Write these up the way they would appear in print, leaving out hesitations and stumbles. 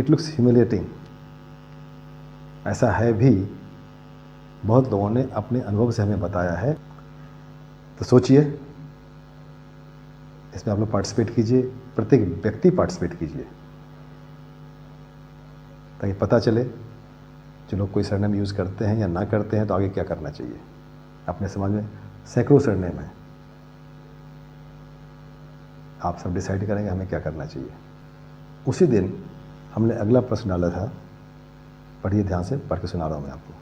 It looks humiliating. ऐसा है भी, बहुत लोगों ने अपने अनुभव से हमें बताया है। तो सोचिए, इसमें आप लोग पार्टिसिपेट कीजिए, प्रत्येक व्यक्ति पार्टिसिपेट कीजिए, ताकि पता चले जो लोग कोई सरनेम यूज़ करते हैं या ना करते हैं तो आगे क्या करना चाहिए। अपने समाज में सैकड़ों सरनेम है, आप सब डिसाइड करेंगे हमें क्या करना चाहिए। उसी दिन हमने अगला प्रश्न डाला था, पढ़िए ध्यान से, पढ़ के सुना रहा हूँ मैं आपको।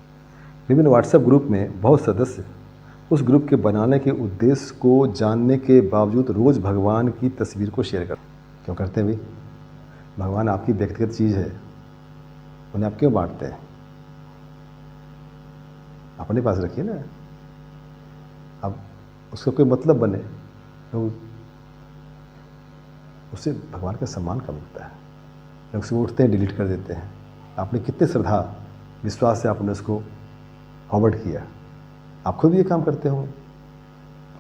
विभिन्न व्हाट्सएप ग्रुप में बहुत सदस्य उस ग्रुप के बनाने के उद्देश्य को जानने के बावजूद रोज़ भगवान की तस्वीर को शेयर करते। क्यों करते हैं भाई? भगवान आपकी व्यक्तिगत चीज़ है, उन्हें आप क्यों बांटते हैं? अपने पास रखिए ना। अब उसका कोई मतलब बने तो उससे भगवान का सम्मान कम होता है। लोग सुबह उठते हैं डिलीट कर देते हैं। आपने कितने श्रद्धा विश्वास से आपने उसको फॉरवर्ड किया। आप खुद भी ये काम करते होंगे,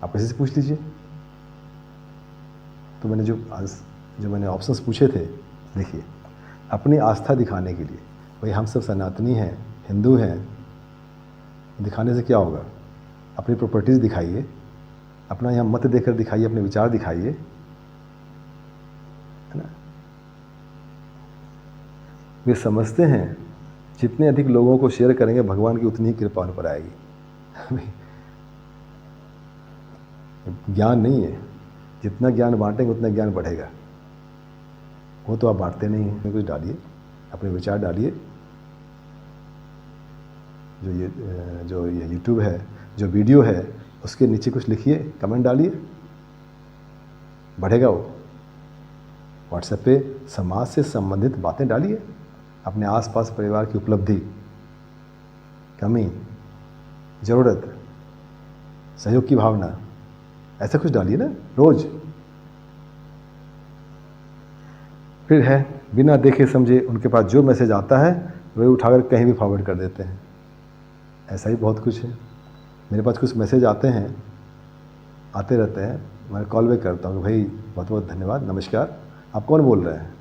आप किसी से पूछ लीजिए। तो मैंने जो मैंने ऑप्शंस पूछे थे, देखिए, अपनी आस्था दिखाने के लिए, भाई हम सब सनातनी हैं, हिंदू हैं, दिखाने से क्या होगा? अपनी प्रॉपर्टीज़ दिखाइए, अपना यहाँ मत देकर दिखाइए, अपने विचार दिखाइए, है ना। वे समझते हैं जितने अधिक लोगों को शेयर करेंगे भगवान की उतनी ही कृपा उन पर आएगी। ज्ञान नहीं है, जितना ज्ञान बांटेंगे उतना ज्ञान बढ़ेगा। वो तो आप बांटते नहीं हैं। कुछ डालिए, अपने विचार डालिए। जो ये यूट्यूब है, जो वीडियो है, उसके नीचे कुछ लिखिए, कमेंट डालिए, बढ़ेगा वो। व्हाट्सएप पे समाज से संबंधित बातें डालिए, अपने आसपास परिवार की उपलब्धि, कमी, ज़रूरत, सहयोग की भावना, ऐसा कुछ डालिए ना रोज। फिर है, बिना देखे समझे उनके पास जो मैसेज आता है वही उठाकर कहीं भी फॉरवर्ड कर देते हैं। ऐसा ही बहुत कुछ है। मेरे पास कुछ मैसेज आते हैं, आते रहते हैं, मैं कॉल बैक करता हूँ कि भाई बहुत बहुत धन्यवाद, नमस्कार, आप कौन बोल रहे हैं?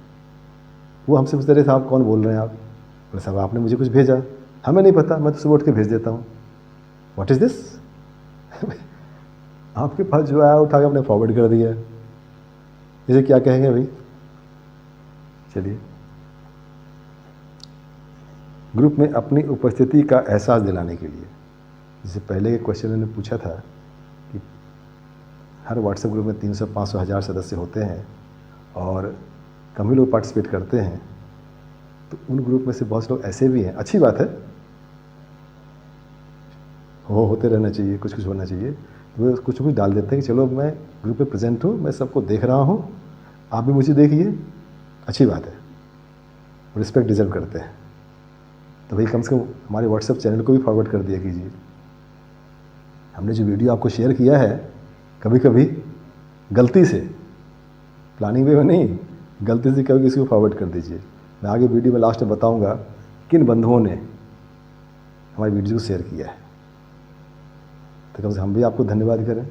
वो हमसे पूछते रहे, साहब कौन बोल रहे हैं आप? बोले साहब आपने मुझे कुछ भेजा, हमें नहीं पता, मैं तो सुबह उठ के भेज देता हूँ। What is this? आपके पास जो आया उठा के आपने फॉरवर्ड कर दिया, इसे क्या कहेंगे भाई? चलिए, ग्रुप में अपनी उपस्थिति का एहसास दिलाने के लिए, जैसे पहले के क्वेश्चन ने पूछा था कि हर व्हाट्सएप ग्रुप में 300, 500, 1000 सदस्य होते हैं और कम ही लोग पार्टिसिपेट करते हैं, तो उन ग्रुप में से बहुत से लोग ऐसे भी हैं। अच्छी बात है, होते रहना चाहिए, कुछ कुछ होना चाहिए। तो वे कुछ कुछ डाल देते हैं कि चलो मैं ग्रुप पे प्रेजेंट हूँ, मैं सबको देख रहा हूँ, आप भी मुझे देखिए, अच्छी बात है, रिस्पेक्ट डिजर्व करते हैं। तो भाई कम से कम हमारे व्हाट्सएप चैनल को भी फॉरवर्ड कर दिया कीजिए। हमने जो वीडियो आपको शेयर किया है, कभी कभी गलती से, प्लानिंग वे में नहीं, गलती से कभी किसी को फॉरवर्ड कर दीजिए। मैं आगे वीडियो में लास्ट में बताऊंगा किन बंधुओं ने हमारी वीडियो को शेयर किया है। तो कम से हम भी आपको धन्यवाद करें,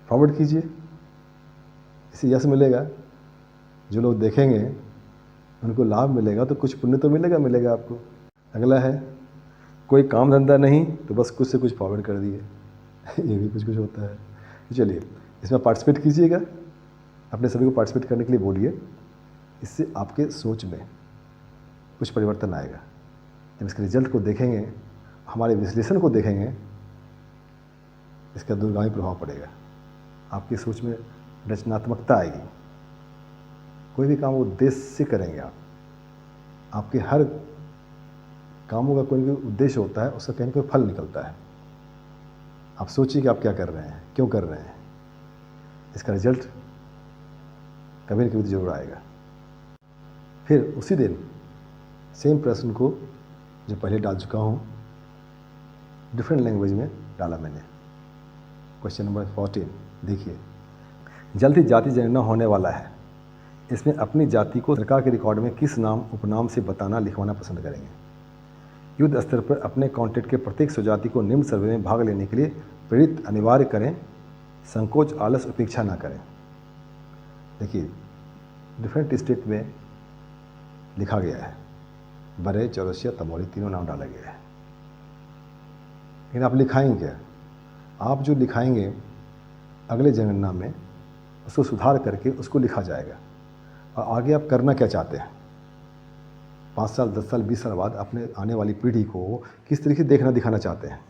फॉरवर्ड कीजिए, इससे यश मिलेगा। जो लोग देखेंगे उनको लाभ मिलेगा, तो कुछ पुण्य तो मिलेगा आपको। अगला है, कोई काम धंधा नहीं तो बस कुछ से कुछ फॉरवर्ड कर दिए। ये भी कुछ कुछ होता है। तो चलिए, इसमें पार्टिसिपेट कीजिएगा, अपने सभी को पार्टिसिपेट करने के लिए बोलिए। इससे आपके सोच में कुछ परिवर्तन आएगा। जब इसके रिजल्ट को देखेंगे, हमारे विश्लेषण को देखेंगे, इसका दूरगामी प्रभाव पड़ेगा। आपकी सोच में रचनात्मकता आएगी। कोई भी काम उद्देश्य से करेंगे आप, आपके हर कामों का कोई भी उद्देश्य होता है, उसका कहीं ना कोई फल निकलता है। आप सोचिए कि आप क्या कर रहे हैं, क्यों कर रहे हैं, इसका रिजल्ट कभी न कभी जरूर आएगा। फिर उसी दिन सेम प्रश्न को जो पहले डाल चुका हूँ, डिफरेंट लैंग्वेज में डाला मैंने। क्वेश्चन नंबर 14 देखिए, जल्द ही जाति जनगणना होने वाला है, इसमें अपनी जाति को सरकार के रिकॉर्ड में किस नाम उपनाम से बताना लिखवाना पसंद करेंगे? युद्ध स्तर पर अपने कॉन्टेक्ट के प्रत्येक स्वजाति को निम्न सर्वे में भाग लेने के लिए प्रेरित अनिवार्य करें, संकोच आलस उपेक्षा ना करें। देखिए, डिफरेंट स्टेट में लिखा गया है, बरे, चौरसिया, तमोली, तीनों नाम डाला गया है। लेकिन आप लिखाएंगे क्या? आप जो लिखाएंगे अगले जनगणना में उसको सुधार करके उसको लिखा जाएगा। और आगे आप करना क्या चाहते हैं, 5 साल, 10 साल, 20 साल बाद अपने आने वाली पीढ़ी को किस तरीके से देखना दिखाना चाहते हैं।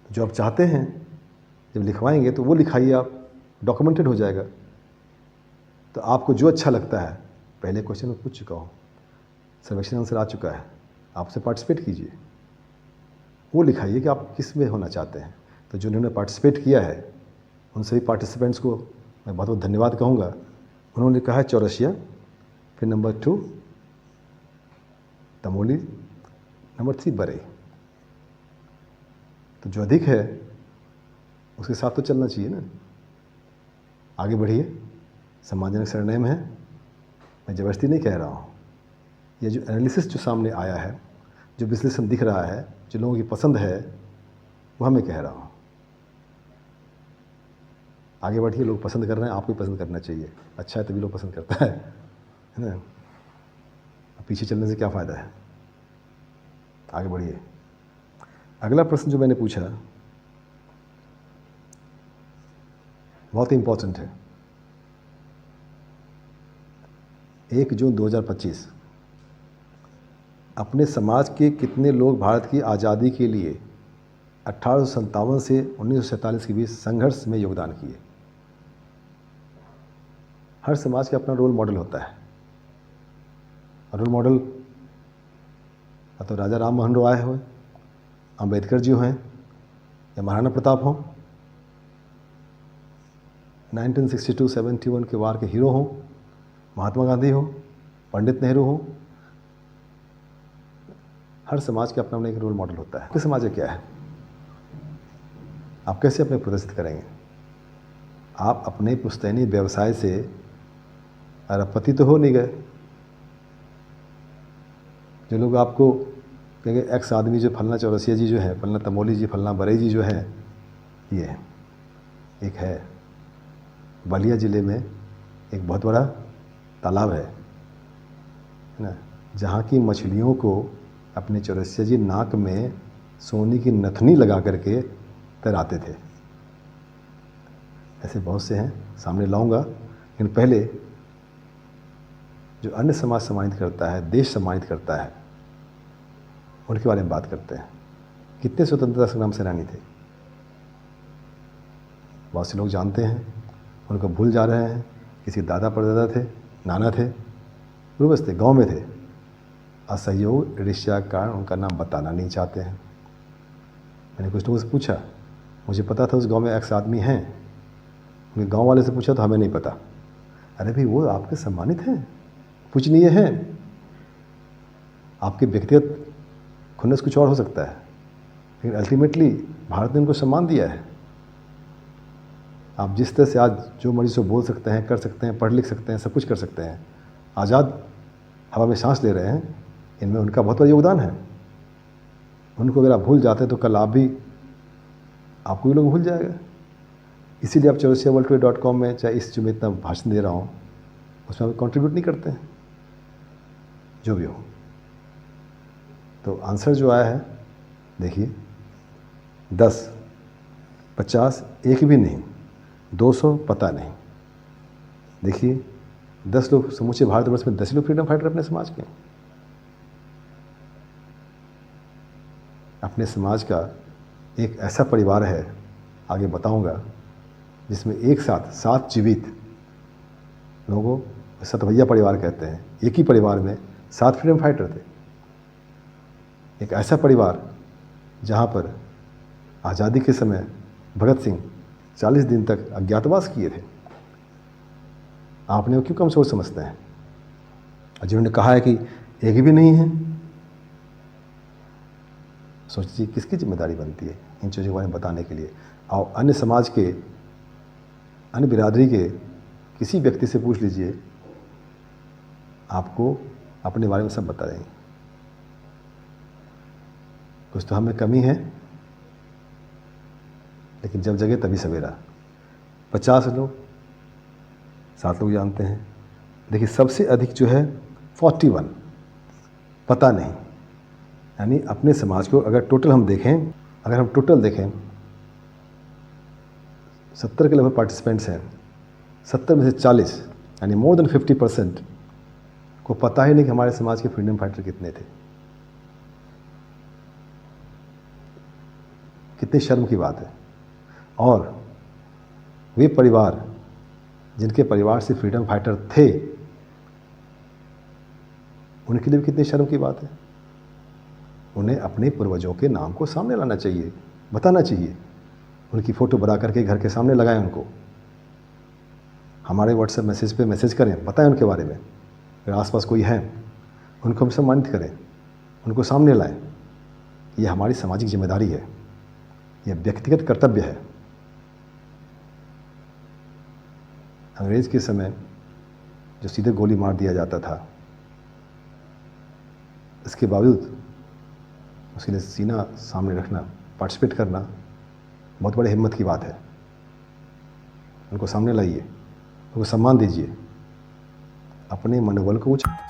जो आप चाहते हैं जब लिखवाएंगे तो वो लिखाइए, आप डॉक्यूमेंटेड हो जाएगा। तो आपको जो अच्छा लगता है, पहले क्वेश्चन में पूछ चुका हूँ, सर्वेक्षण आंसर आ चुका है, आपसे पार्टिसिपेट कीजिए, वो लिखाइए कि आप किस में होना चाहते हैं। तो जो उन्होंने पार्टिसिपेट किया है उन सभी पार्टिसिपेंट्स को मैं बहुत बहुत धन्यवाद कहूँगा। उन्होंने कहा है चौरसिया, फिर नंबर 2 तमोली, नंबर 3 बरे। तो जो अधिक है उसके साथ तो चलना चाहिए ना। आगे बढ़िए, सम्मानजनक सरनेम है, मैं ज़बरदस्ती नहीं कह रहा हूँ। ये जो एनालिसिस जो सामने आया है, जो विश्लेषण दिख रहा है, जो लोगों की पसंद है, वह मैं कह रहा हूँ। आगे बढ़िए, लोग पसंद कर रहे हैं, आपको भी पसंद करना चाहिए। अच्छा है तभी लोग पसंद करता है ना। पीछे चलने से क्या फ़ायदा है। आगे बढ़िए। अगला प्रश्न जो मैंने पूछा बहुत ही इम्पोर्टेंट है। 1 जून 2025 अपने समाज के कितने लोग भारत की आज़ादी के लिए 1857 से 1947 के बीच संघर्ष में योगदान किए। हर समाज का अपना रोल मॉडल होता है। रोल मॉडल तो राजा राम मोहन रॉय हो, अंबेडकर जी हैं, या महाराणा प्रताप हों, 1962-71 के वार के हीरो हों, महात्मा गांधी हो, पंडित नेहरू हो। हर समाज के अपना अपना एक रोल मॉडल होता है। आपके समाज में क्या है, आप कैसे अपने प्रदर्शित करेंगे? आप अपने पुश्तैनी व्यवसाय से अरबपति तो हो नहीं गए। जो लोग आपको कहेंगे एक्स आदमी जो फलना चौरसिया जी जो है, फलना तमोली जी, फलना बरे जी जो है, ये है। एक है बलिया ज़िले में एक बहुत बड़ा तालाब है ना, जहाँ की मछलियों को अपने चौरसिया जी नाक में सोने की नथनी लगा करके तैराते थे। ऐसे बहुत से हैं, सामने लाऊंगा। लेकिन पहले जो अन्य समाज सम्मानित करता है, देश सम्मानित करता है, उनके बारे में बात करते हैं। कितने स्वतंत्रता संग्राम सेनानी थे, बहुत से लोग जानते हैं, उनको भूल जा रहे हैं। किसी दादा परदादा थे, नाना थे, पूर्वज थे, गांव में थे। असहयोग ईर्ष्या के कारण उनका नाम बताना नहीं चाहते हैं। मैंने कुछ लोगों से पूछा, मुझे पता था उस गांव में एक्स आदमी हैं, उनके गांव वाले से पूछा तो हमें नहीं पता। अरे भाई, वो आपके सम्मानित हैं, पूजनीय हैं। आपके व्यक्तिगत खुन्नस कुछ और हो सकता है, लेकिन अल्टीमेटली भारत ने उनको सम्मान दिया है। आप जिस तरह से आज जो मर्जी से बोल सकते हैं, कर सकते हैं, पढ़ लिख सकते हैं, सब कुछ कर सकते हैं, आज़ाद हवा में सांस ले रहे हैं, इनमें उनका बहुत बड़ा योगदान है। उनको अगर आप भूल जाते हैं तो कल आप भी, आपको भी लोग भूल जाएगा। इसीलिए आप chaurasiaworldtoday.com में, चाहे इस जो मैं इतना भाषण दे रहा हूँ, उसमें आप कंट्रीब्यूट नहीं करते हैं। जो भी हो, तो आंसर जो आया है देखिए, 10, 50, एक भी नहीं, 200 पता नहीं। देखिए 10 लोग समूचे भारतवर्ष में, 10 लोग फ्रीडम फाइटर अपने समाज के। अपने समाज का एक ऐसा परिवार है, आगे बताऊंगा, जिसमें एक साथ 7 जीवित लोगों, सतभैया परिवार कहते हैं, एक ही परिवार में 7 फ्रीडम फाइटर थे। एक ऐसा परिवार जहाँ पर आज़ादी के समय भगत सिंह 40 दिन तक अज्ञातवास किए थे। आपने वो क्यों कमज़ोर समझते हैं? और जिन्होंने कहा है कि एक भी नहीं है, सोचिए किसकी जिम्मेदारी बनती है इन चीज़ों के बारे में बताने के लिए। और अन्य समाज के, अन्य बिरादरी के किसी व्यक्ति से पूछ लीजिए, आपको अपने बारे में सब बता देंगे। कुछ तो हमें कमी है, लेकिन जब जगे तभी सवेरा। 50 लोग, 7 लोग जानते हैं। देखिए सबसे अधिक जो है 41 पता नहीं। यानी अपने समाज को अगर टोटल हम देखें, अगर हम टोटल देखें 70 के लगभग पार्टिसिपेंट्स हैं, 70 में से 40 यानी मोर देन 50% को पता ही नहीं कि हमारे समाज के फ्रीडम फाइटर कितने थे। कितनी शर्म की बात है। और वे परिवार जिनके परिवार से फ्रीडम फाइटर थे, उनके लिए भी कितनी शर्म की बात है। उन्हें अपने पूर्वजों के नाम को सामने लाना चाहिए, बताना चाहिए, उनकी फ़ोटो बना करके घर के सामने लगाएं, उनको हमारे व्हाट्सएप मैसेज पे मैसेज करें, बताएं उनके बारे में। अगर आसपास कोई है उनको हम सम्मानित करें, उनको सामने लाएं। ये हमारी सामाजिक जिम्मेदारी है, यह व्यक्तिगत कर्तव्य है। अंग्रेज़ के समय जो सीधे गोली मार दिया जाता था, इसके बावजूद उसके लिए सीना सामने रखना, पार्टिसिपेट करना बहुत बड़ी हिम्मत की बात है। उनको सामने लाइए, उनको सम्मान दीजिए, अपने मनोबल को ऊंचा